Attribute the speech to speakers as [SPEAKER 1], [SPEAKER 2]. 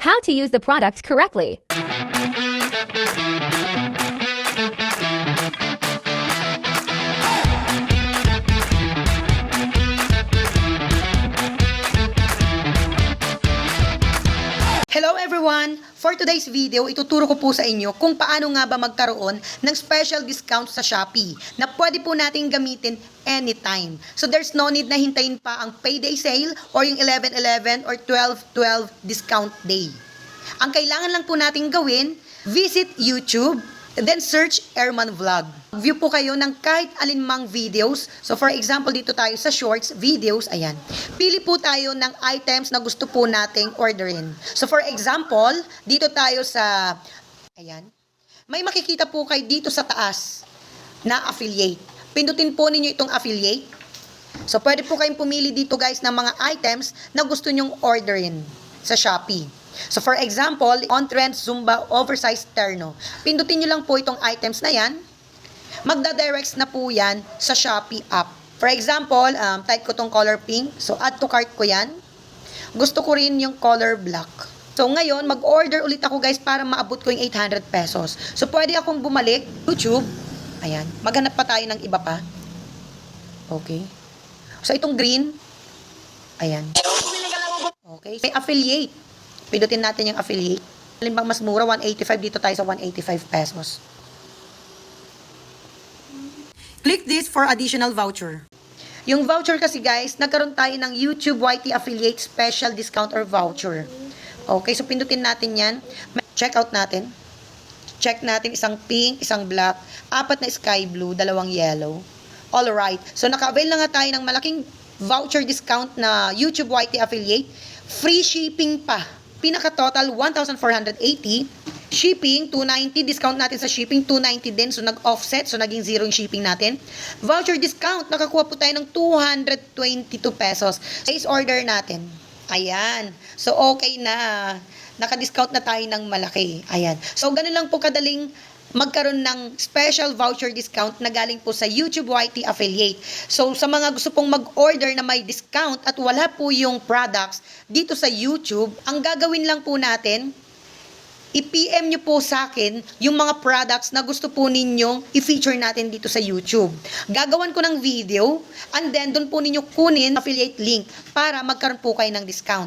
[SPEAKER 1] How to use the product correctly.
[SPEAKER 2] Hello everyone! For today's video, ituturo ko po sa inyo kung paano nga ba magkaroon ng special discount sa Shopee na pwede po natin gamitin anytime. So there's no need na hintayin pa ang payday sale or yung 11/11 or 12/12 discount day. Ang kailangan lang po natin gawin, visit YouTube, then search Airman Vlog. View po kayo ng kahit alinmang videos. So for example, dito tayo sa shorts, videos, ayan. Pili po tayo ng items na gusto po nating orderin. So for example, dito tayo sa, ayan. May makikita po kayo dito sa taas na affiliate. Pindutin po ninyo itong affiliate. So pwede po kayong pumili dito guys ng mga items na gusto nyong orderin sa Shopee. So for example, on-trend Zumba oversized terno. Pindutin nyo lang po itong items na yan. Magdadirects na po yan sa Shopee app. For example, type ko tong color pink. So add to cart ko yan. Gusto ko rin yung color black. So ngayon, mag-order ulit ako guys para maabot ko yung 800 pesos. So pwede akong bumalik, YouTube. Ayan. Maghanap pa tayo ng iba pa. Okay. So itong green. Ayan. Okay. May affiliate. Pindutin natin yung affiliate. Halimbawa mas mura, 185. Dito tayo sa 185 pesos. Click this for additional voucher. Yung voucher kasi guys, nagkaroon tayo ng YouTube YT Affiliate Special Discount or Voucher. Okay, so pindutin natin yan. Check out natin. Check natin isang pink, isang black, 4 na sky blue, 2 yellow. Alright, so naka-avail na nga tayo ng malaking voucher discount na YouTube YT Affiliate. Free shipping pa. Pinaka-total, 1,480. Shipping, 290. Discount natin sa shipping, 290 din. So, nag-offset. So, naging zero yung shipping natin. Voucher discount, nakakuha po tayo ng 222 pesos. Place order natin. Ayan. So, okay na. Naka-discount na tayo ng malaki. Ayan. So, ganun lang po kadaling magkaroon ng special voucher discount na galing po sa YouTube YT Affiliate. So, sa mga gusto pong mag-order na may discount at wala po yung products dito sa YouTube, ang gagawin lang po natin, i-PM nyo po sa akin yung mga products na gusto po ninyong i-feature natin dito sa YouTube. Gagawan ko ng video and then doon po ninyo kunin affiliate link para magkaroon po kayo ng discount.